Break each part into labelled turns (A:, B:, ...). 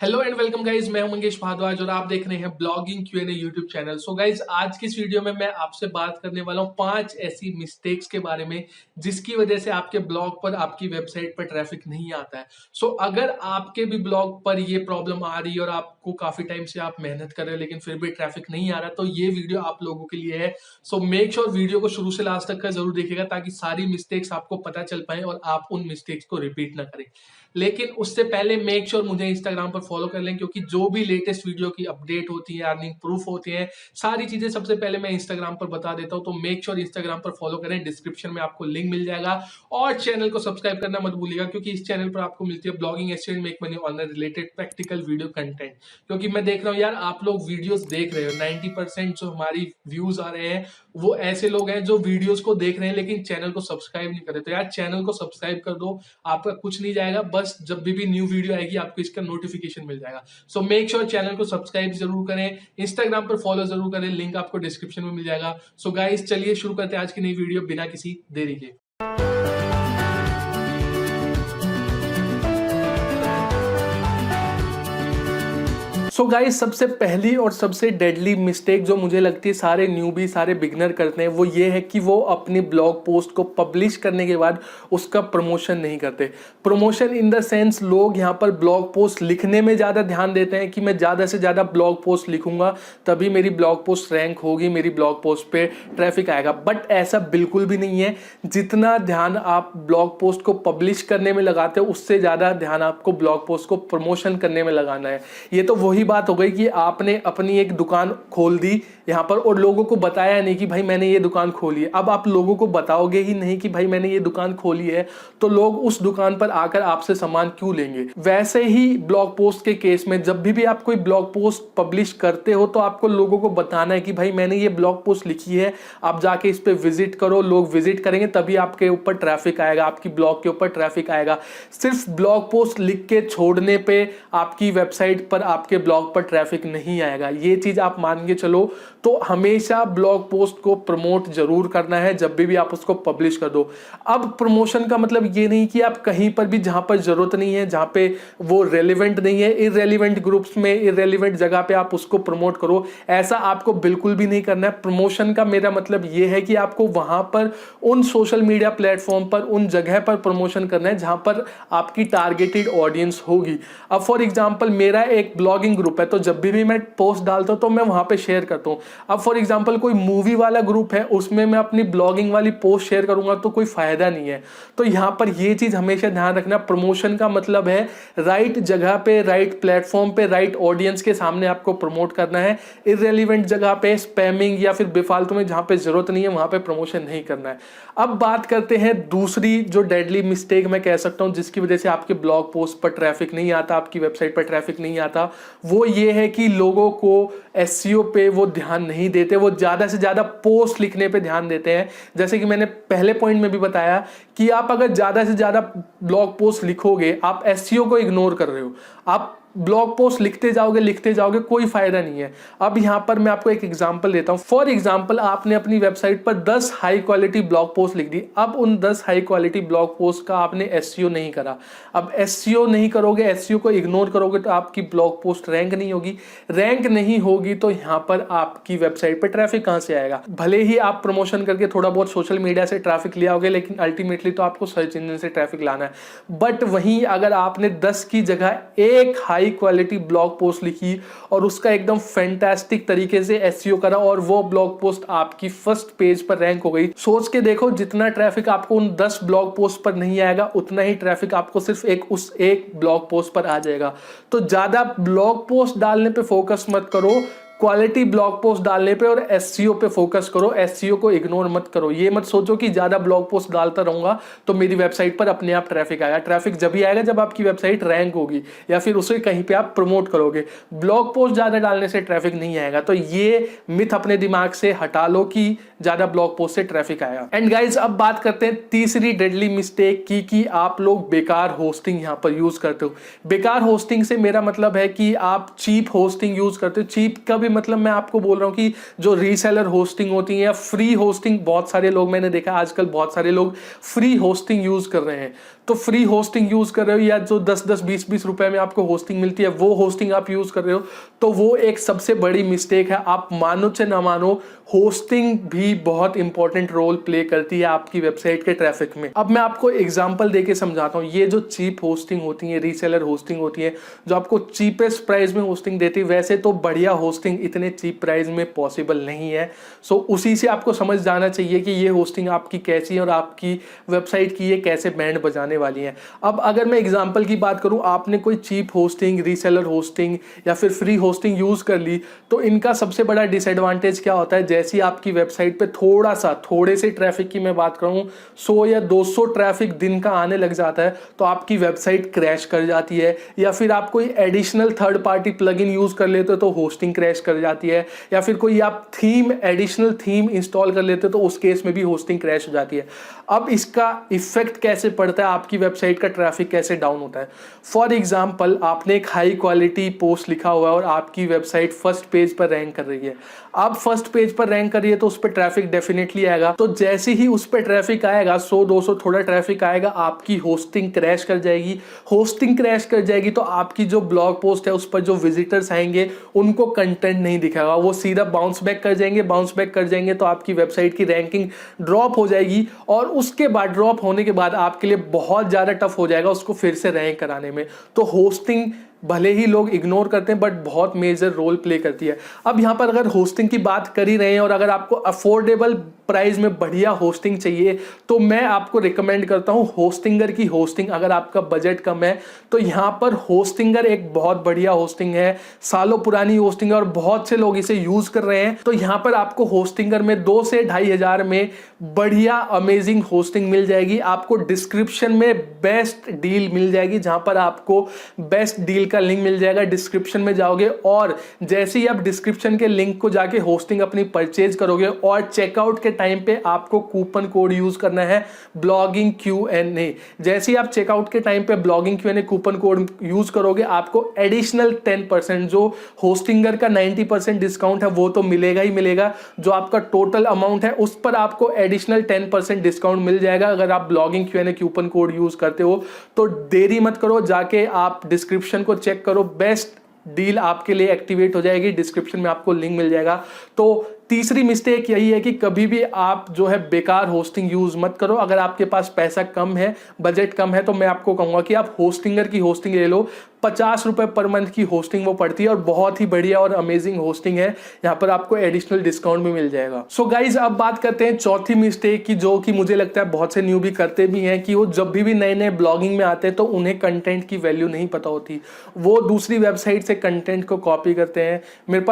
A: Hello and welcome guys, मैं हूं मंगेश भारद्वाज और आप देख रहे हैं blogging Q&A YouTube channel. So guys, आज की इस वीडियो में मैं आपसे बात करने वाला हूं 5 ऐसी मिस्टेक्स के बारे में जिसकी वजह से आपके ब्लॉग पर, आपकी वेबसाइट पर ट्रैफिक नहीं आता है। सो अगर आपके भी ब्लॉग पर ये प्रॉब्लम आ रही है और आपको काफी टाइम से आप मेहनत कर रहे हैं लेकिन फिर भी ट्रैफिक नहीं आ रहा, तो ये वीडियो आप लोगों के लिए है। सो मेक श्योर वीडियो को शुरू से लास्ट तक का जरूर देखिएगा ताकि सारी मिस्टेक्स आपको पता चल पाए और आप उन मिस्टेक्स को रिपीट ना करें। लेकिन उससे पहले मेक श्योर मुझे इंस्टाग्राम पर फॉलो कर लें, क्योंकि जो भी लेटेस्ट वीडियो की अपडेट होती है, अर्निंग प्रूफ होती है, सारी चीजें सबसे पहले मैं इंस्टाग्राम पर बता देता हूं। तो मेक श्योर इंस्टाग्राम पर फॉलो करें, डिस्क्रिप्शन में आपको लिंक मिल जाएगा। और चैनल को सब्सक्राइब करना मत भूलिएगा, क्योंकि इस चैनल पर आपको मिलती है blogging, SEO, make money online related practical video content. क्योंकि मैं देख रहा हूँ यार, आप लोग वीडियोस देख रहे हो, 90% जो हमारी व्यूज आ रहे हैं वो ऐसे लोग हैं जो वीडियोस को देख रहे हैं लेकिन चैनल को सब्सक्राइब नहीं कर रहे। तो यार चैनल को सब्सक्राइब कर दो, आपका कुछ नहीं जाएगा, बस जब भी न्यू वीडियो आएगी आपको इसका नोटिफिकेशन मिल जाएगा। सो मेक श्योर चैनल को सब्सक्राइब जरूर करें, इंस्टाग्राम पर फॉलो जरूर करें, लिंक आपको डिस्क्रिप्शन में मिल जाएगा। सो गाइस, चलिए शुरू करते हैं आज की नई वीडियो बिना किसी देरी के। सो गाइस, सबसे पहली और सबसे डेडली मिस्टेक जो मुझे लगती है सारे न्यूबी, सारे बिगनर करते हैं, वो ये है कि वो अपनी ब्लॉग पोस्ट को पब्लिश करने के बाद उसका प्रमोशन नहीं करते। प्रमोशन इन द सेंस, लोग यहाँ पर ब्लॉग पोस्ट लिखने में ज़्यादा ध्यान देते हैं कि मैं ज़्यादा से ज़्यादा ब्लॉग पोस्ट लिखूंगा तभी मेरी ब्लॉग पोस्ट रैंक होगी, मेरी ब्लॉग पोस्ट पे ट्रैफिक आएगा। बट ऐसा बिल्कुल भी नहीं है। जितना ध्यान आप ब्लॉग पोस्ट को पब्लिश करने में लगाते हो, उससे ज़्यादा ध्यान आपको ब्लॉग पोस्ट को प्रमोशन करने में लगाना है। ये तो वही बात हो गई कि आपने अपनी एक दुकान खोल दी यहां पर और लोगों को बताया नहीं कि भाई मैंने ये दुकान खोली है। अब आप लोगों को बताओगे ही नहीं कि भाई मैंने ये दुकान खोली है, तो लोग उस दुकान पर आकर आपसे सामान क्यों लेंगे। वैसे ही ब्लॉग पोस्ट के केस में, जब भी आप कोई ब्लॉग पोस्ट पब्लिश करते हो तो आपको लोगों को बताना है कि भाई मैंने ये ब्लॉग पोस्ट लिखी है, आप जाके इस पे विजिट करो। लोग विजिट करेंगे तभी आपके ऊपर ट्रैफिक आएगा, आपकी ब्लॉग के ऊपर ट्रैफिक आएगा। सिर्फ ब्लॉग पोस्ट लिख के छोड़ने पे आपकी वेबसाइट पर, आपके ब्लॉग पर ट्रैफिक नहीं आएगा। ये चीज आप मान के चलो। तो हमेशा ब्लॉग पोस्ट को प्रमोट जरूर करना है जब भी आप उसको पब्लिश कर दो। अब प्रमोशन का मतलब ये नहीं कि आप कहीं पर भी जहां पर जरूरत नहीं है, जहां पे वो रेलेवेंट नहीं है, इररेलेवेंट ग्रुप्स में, इररेलेवेंट जगह पे आप उसको प्रमोट करो। ऐसा आपको बिल्कुल भी नहीं करना है। प्रमोशन का मेरा मतलब ये है कि आपको वहां पर उन सोशल मीडिया प्लेटफॉर्म पर, उन जगह पर प्रमोशन करना है जहां पर आपकी टारगेटेड ऑडियंस होगी। अब फॉर एग्जांपल, मेरा एक ब्लॉगिंग ग्रुप है, तो जब भी मैं पोस्ट डालता हूं तो मैं वहां पे शेयर करता हूं। अब फॉर एग्जांपल कोई मूवी वाला ग्रुप है, उसमें मैं अपनी ब्लॉगिंग वाली पोस्ट शेयर करूंगा तो कोई फायदा नहीं है। तो यहां पर ये चीज हमेशा ध्यान रखना, प्रमोशन का मतलब है राइट जगह पे, राइट प्लेटफॉर्म पे, राइट ऑडियंस के सामने आपको प्रमोट करना है। इररेलेवेंट जगह पे, स्पैमिंग या फिर बेफालतू में जहां पे जरूरत नहीं है वहां पे प्रमोशन नहीं करना है। अब बात करते हैं दूसरी जो डेडली मिस्टेक मैं कह सकता हूं जिसकी वजह से आपके ब्लॉग पोस्ट पर ट्रैफिक नहीं आता, आपकी वेबसाइट पर ट्रैफिक नहीं आता। वो ये है कि लोगों को एसईओ पे वो ध्यान नहीं देते, वो ज्यादा से ज्यादा पोस्ट लिखने पे ध्यान देते हैं। जैसे कि मैंने पहले पॉइंट में भी बताया कि आप अगर ज्यादा से ज्यादा ब्लॉग पोस्ट लिखोगे, आप एसईओ को इग्नोर कर रहे हो। आप ब्लॉग पोस्ट लिखते जाओगे, कोई फायदा नहीं है। अब यहां पर मैं आपको एक एग्जांपल देता हूं। फॉर एग्जांपल, आपने अपनी वेबसाइट पर 10 हाई क्वालिटी ब्लॉग पोस्ट लिख दी। अब उन 10 हाई क्वालिटी ब्लॉग पोस्ट का आपने एसईओ नहीं करा। अब एसईओ नहीं करोगे, एसईओ को इग्नोर करोगे तो आपकी ब्लॉग पोस्ट रैंक नहीं होगी। रैंक नहीं होगी तो यहां पर आपकी वेबसाइट पर ट्रैफिक कहां से आएगा। भले ही आप प्रमोशन करके थोड़ा बहुत सोशल मीडिया से ट्रैफिक ले आओगे, लेकिन अल्टीमेटली तो आपको सर्च इंजन से ट्रैफिक लाना है। बट वहीं अगर आपने 10 की जगह एक हाई क्वालिटी ब्लॉग पोस्ट लिखी और उसका एकदम फैंटास्टिक तरीके से एसईओ करा और वो ब्लॉग पोस्ट आपकी फर्स्ट पेज पर रैंक हो गई, सोच के देखो जितना ट्रैफिक आपको उन 10 ब्लॉग पोस्ट पर नहीं आएगा, उतना ही ट्रैफिक आपको सिर्फ उस एक ब्लॉग पोस्ट पर आ जाएगा। तो ज्यादा ब्लॉग पोस्ट डालने पे फोकस मत करो, क्वालिटी ब्लॉग पोस्ट डालने पे और एसईओ पे फोकस करो। एसईओ को इग्नोर मत करो। ये मत सोचो कि ज्यादा ब्लॉग पोस्ट डालता रहूंगा तो मेरी वेबसाइट पर अपने आप ट्रैफिक आएगा। ट्रैफिक जब ही आएगा जब आपकी वेबसाइट रैंक होगी या फिर उसे कहीं पे आप प्रमोट करोगे। ब्लॉग पोस्ट ज्यादा डालने से ट्रैफिक नहीं आएगा। तो ये मिथ अपने दिमाग से हटा लो कि ज्यादा ब्लॉग पोस्ट से ट्रैफिक आएगा। एंड गाइज, अब बात करते हैं तीसरी डेडली मिस्टेक की कि आप लोग बेकार होस्टिंग यहां पर यूज करते हो। बेकार होस्टिंग से मेरा मतलब है कि आप चीप होस्टिंग यूज करते हो। चीप का भी मतलब मैं आपको बोल रहा हूं कि जो रीसेलर होस्टिंग होती है या फ्री होस्टिंग, बहुत सारे लोग मैंने देखा आजकल बहुत सारे लोग फ्री होस्टिंग यूज कर रहे हैं। तो फ्री होस्टिंग यूज कर रहे हो या जो 10-10 20-20 रुपए में आपको होस्टिंग मिलती है वो होस्टिंग आप यूज कर रहे हो, तो वो एक सबसे बड़ी मिस्टेक है। आप मानो चाहे ना मानो, होस्टिंग भी बहुत इंपॉर्टेंट रोल प्ले करती है आपकी वेबसाइट के ट्रैफिक में। अब मैं आपको एग्जांपल देके समझाता हूँ। ये जो चीप होस्टिंग होती है, रीसेलर होस्टिंग होती है, जो आपको चीपेस्ट प्राइस में होस्टिंग देती है, वैसे तो बढ़िया होस्टिंग इतने चीप प्राइस में पॉसिबल नहीं है। सो उसी से आपको समझ जाना चाहिए कि ये होस्टिंग आपकी कैसी है और आपकी वेबसाइट की ये कैसे बैंड बजाने वाली है। अब अगर मैं एग्जांपल की बात करूं, आपने कोई चीप होस्टिंग, रीसेलर होस्टिंग या फिर फ्री होस्टिंग यूज कर ली, तो इनका सबसे बड़ा डिसएडवांटेज क्या होता है, जैसे ही आपकी वेबसाइट पे थोड़े से ट्रैफिक की मैं बात करूं, 100 या 200 ट्रैफिक दिन का आने लग जाता है, तो आपकी वेबसाइट क्रैश कर जाती है। या फिर आप कोई additional third party plugin use कर लेते हो तो होस्टिंग क्रैश कर जाती है। या फिर कोई आप एडिशनल थीम इंस्टॉल कर लेते हो तो उस केस में भी होस्टिंग क्रैश हो जाती है। अब इसका इफेक्ट कैसे पड़ता है, आपकी वेबसाइट का ट्रैफिक कैसे डाउन होता है। फॉर एग्जाम्पल, आपने एक हाई क्वालिटी पोस्ट लिखा हुआ है और आपकी वेबसाइट फर्स्ट पेज पर रैंक कर रही है। आप फर्स्ट पेज पर रैंक कर रही है तो उस पर ट्रैफिक डेफिनेटली आएगा। तो जैसे ही उस पर ट्रैफिक आएगा, 100-200 थोड़ा ट्रैफिक आएगा, आपकी होस्टिंग क्रैश कर जाएगी। होस्टिंग क्रैश कर जाएगी तो आपकी जो ब्लॉग पोस्ट है उस पर जो विजिटर्स आएंगे उनको कंटेंट नहीं दिखेगा, वो सीधा बाउंस बैक कर जाएंगे तो आपकी वेबसाइट की रैंकिंग ड्रॉप हो जाएगी। और उसके बाद ड्रॉप होने के बाद आपके लिए बहुत ज़्यादा टफ हो जाएगा उसको फिर से रैंक कराने में। तो होस्टिंग भले ही लोग इग्नोर करते हैं बट बहुत मेजर रोल प्ले करती है। अब यहाँ पर अगर होस्टिंग की बात कर ही रहे हैं और अगर आपको अफोर्डेबल प्राइस में बढ़िया होस्टिंग चाहिए तो मैं आपको रिकमेंड करता हूँ होस्टिंगर की होस्टिंग। अगर आपका बजट कम है तो यहाँ पर होस्टिंगर एक बहुत बढ़िया होस्टिंग है, सालों पुरानी होस्टिंग है और बहुत से लोग इसे यूज कर रहे हैं। तो यहाँ पर आपको होस्टिंगर में 2 से 2,500 में बढ़िया अमेजिंग होस्टिंग मिल जाएगी। आपको डिस्क्रिप्शन में बेस्ट डील मिल जाएगी, जहां पर आपको बेस्ट डील का लिंक मिल जाएगा। डिस्क्रिप्शन में जाओगे और जैसे ही आप डिस्क्रिप्शन के लिंक को जाके होस्टिंग अपनी परचेज करोगे और चेकआउट के टाइम पे आपको कूपन कोड यूज करना है ब्लॉगिंग Q&A। जैसे ही आप चेकआउट के टाइम पे blogging Q&A coupon code use करोगे आपको एडिशनल 10%, जो होस्टिंगर का 90% डिस्काउंट है वो तो मिलेगा ही मिलेगा, जो आपका टोटल अमाउंट है उस पर आपको एडिशनल 10% डिस्काउंट मिल जाएगा अगर आप blogging Q&A coupon code use करते हो। तो देरी मत करो, जाके आप डिस्क्रिप्शन को चेक करो, बेस्ट डील आपके लिए एक्टिवेट हो जाएगी, डिस्क्रिप्शन में आपको लिंक मिल जाएगा। तो तीसरी मिस्टेक यही है कि कभी भी आप जो है बेकार होस्टिंग यूज मत करो। अगर आपके पास पैसा कम है, बजट कम है, तो मैं आपको कहूंगा कि आप होस्टिंगर की होस्टिंग ले लो। 50 रुपए पर मंथ की होस्टिंग वो पड़ती है और बहुत ही बढ़िया और अमेजिंग होस्टिंग है। यहाँ पर आपको एडिशनल डिस्काउंट भी मिल जाएगा। सो गाइज, अब बात करते हैं चौथी मिस्टेक की, जो कि मुझे लगता है बहुत से न्यूबी करते भी हैं, कि वो जब भी नए नए ब्लॉगिंग में आते हैं तो उन्हें कंटेंट की वैल्यू नहीं पता होती। वो दूसरी वेबसाइट से कंटेंट को कॉपी करते हैं। मेरे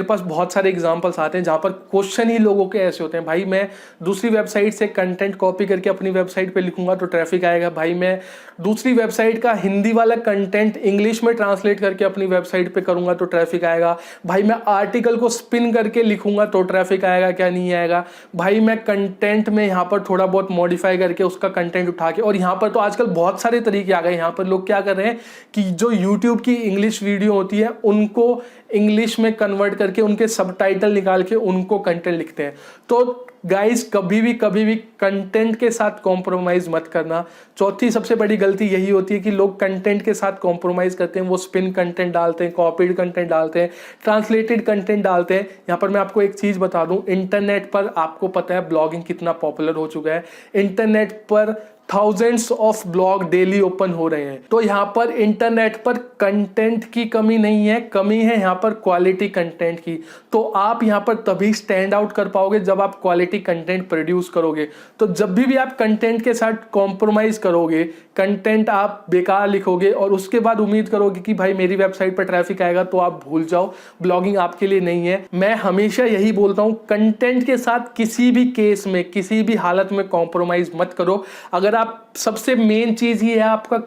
A: पास बहुत सारे एग्जाम्पल्स आते हैं जहां पर क्वेश्चन ही लोगों के ऐसे होते हैं, भाई मैं दूसरी वेबसाइट से कंटेंट कॉपी करके अपनी वेबसाइट पे लिखूंगा तो ट्रैफिक आएगा, भाई मैं दूसरी वेबसाइट का हिंदी वाला कंटेंट इंग्लिश में ट्रांसलेट करके अपनी वेबसाइट पे करूंगा तो ट्रैफिक आएगा, भाई मैं आर्टिकल को स्पिन करके लिखूंगा तो ट्रैफिक आएगा, क्या नहीं आएगा, भाई मैं कंटेंट में यहाँ पर थोड़ा बहुत मॉडिफाई करके उसका कंटेंट उठा के। और यहाँ पर तो आजकल बहुत सारे तरीके आ गए। यहाँ पर लोग क्या कर रहे हैं कि जो यूट्यूब की इंग्लिश वीडियो होती है उनको इंग्लिश में कन्वर्ट करके उनके सबटाइटल निकाल के उनको कंटेंट लिखते हैं। तो गाइस, कभी भी कंटेंट के साथ कॉम्प्रोमाइज मत करना। चौथी सबसे बड़ी गलती यही होती है कि लोग कंटेंट के साथ कॉम्प्रोमाइज करते हैं। वो स्पिन कंटेंट डालते हैं, कॉपीड कंटेंट डालते हैं, ट्रांसलेटेड कंटेंट डालते हैं। यहाँ पर मैं आपको एक चीज बता दूं, इंटरनेट पर आपको पता है ब्लॉगिंग कितना पॉपुलर हो चुका है। इंटरनेट पर thousands of blog daily open हो रहे हैं। तो यहाँ पर इंटरनेट पर कंटेंट की कमी नहीं है, कमी है यहाँ पर क्वालिटी कंटेंट की। तो आप यहाँ पर तभी स्टैंड आउट कर पाओगे जब आप क्वालिटी कंटेंट प्रोड्यूस करोगे। तो जब भी आप कंटेंट के साथ कॉम्प्रोमाइज करोगे, कंटेंट आप बेकार लिखोगे और उसके बाद उम्मीद करोगे कि भाई मेरी वेबसाइट पर ट्रैफिक आएगा, तो आप भूल जाओ, ब्लॉगिंग आपके लिए नहीं है। मैं हमेशा यही बोलता हूँ, कंटेंट के साथ किसी भी केस में, किसी भी हालत में कॉम्प्रोमाइज मत करो। अगर आप, सबसे मेन चीज ही है आपका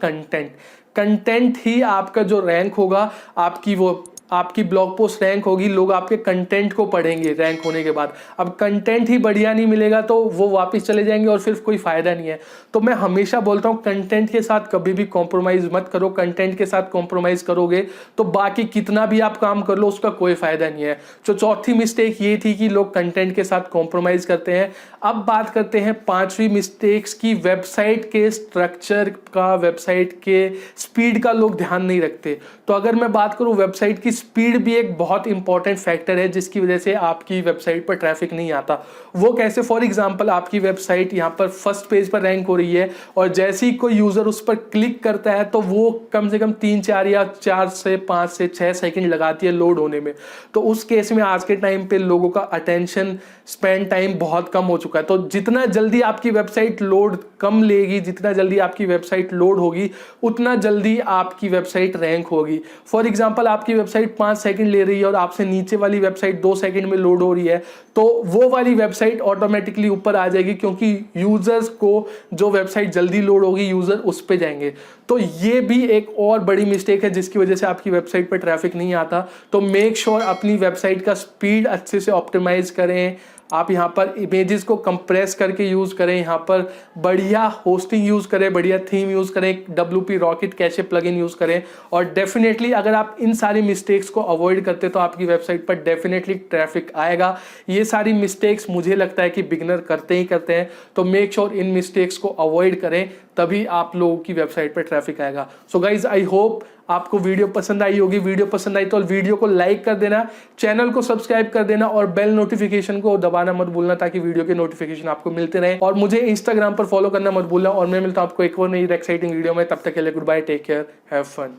A: कंटेंट ही आपका जो रैंक होगा, आपकी वो आपकी ब्लॉग पोस्ट रैंक होगी, लोग आपके कंटेंट को पढ़ेंगे रैंक होने के बाद। अब कंटेंट ही बढ़िया नहीं मिलेगा तो वो वापस चले जाएंगे और फिर कोई फायदा नहीं है। तो मैं हमेशा बोलता हूँ कंटेंट के साथ कभी भी कॉम्प्रोमाइज मत करो। कंटेंट के साथ कॉम्प्रोमाइज करोगे तो बाकी कितना भी आप काम कर लो उसका कोई फायदा नहीं है। तो चौथी मिस्टेक ये थी कि लोग कंटेंट के साथ कॉम्प्रोमाइज करते हैं। अब बात करते हैं पांचवी मिस्टेक्स की, वेबसाइट के स्ट्रक्चर का, वेबसाइट के स्पीड का लोग ध्यान नहीं रखते। तो अगर मैं बात करूं, वेबसाइट की स्पीड भी एक बहुत इंपॉर्टेंट फैक्टर है जिसकी वजह से आपकी वेबसाइट पर ट्रैफिक नहीं आता। वो कैसे? फॉर एग्जांपल आपकी वेबसाइट यहां पर फर्स्ट पेज पर रैंक हो रही है और जैसे ही कोई यूजर उस पर क्लिक करता है तो वो कम से कम 3-4 या 4 से 5 से 6 सेकंड लगाती है लोड होने में। तो उस केस में आज के टाइम पे लोगों का अटेंशन स्पेंड टाइम बहुत कम हो चुका है। तो जितना जल्दी आपकी वेबसाइट लोड कम लेगी, जितना जल्दी आपकी वेबसाइट लोड होगी, उतना जल्दी आपकी वेबसाइट रैंक होगी। फॉर एग्जांपल आपकी वेबसाइट 5 सेकंड ले रही है और आपसे नीचे वाली वेबसाइट 2 सेकंड में लोड हो रही है, तो वो वाली वेबसाइट ऑटोमेटिकली ऊपर आ जाएगी क्योंकि यूजर्स को जो वेबसाइट जल्दी लोड होगी यूजर उस पे जाएंगे। तो ये भी एक और बड़ी मिस्टेक है जिसकी वजह से आपकी वेबसाइट पर ट्रैफिक नहीं आता। तो मेक श्योर अपनी वेबसाइट का स्पीड अच्छे से ऑप्टिमाइज करें। आप यहाँ पर इमेजेस को कंप्रेस करके यूज करें, यहाँ पर बढ़िया होस्टिंग यूज करें, बढ़िया थीम यूज करें, WP rocket cache plugin use करें। और डेफिनेटली अगर आप इन सारी मिस्टेक्स को अवॉइड करते तो आपकी वेबसाइट पर डेफिनेटली ट्रैफिक आएगा। ये सारी मिस्टेक्स मुझे लगता है कि बिगिनर करते ही करते हैं। तो मेक श्योर इन मिस्टेक्स को अवॉइड करें, तभी आप लोगों की वेबसाइट पर ट्रैफिक आएगा। सो गाइज, आई होप आपको वीडियो पसंद आई होगी। वीडियो पसंद आई तो वीडियो को लाइक कर देना, चैनल को सब्सक्राइब कर देना और बेल नोटिफिकेशन को दबाना मत भूलना ताकि वीडियो के नोटिफिकेशन आपको मिलते रहे। और मुझे इंस्टाग्राम पर फॉलो करना मत भूलना। और मैं मिलता हूं आपको एक और नई एक्साइटिंग वीडियो में। तब तक के लिए good bye, take care, have fun.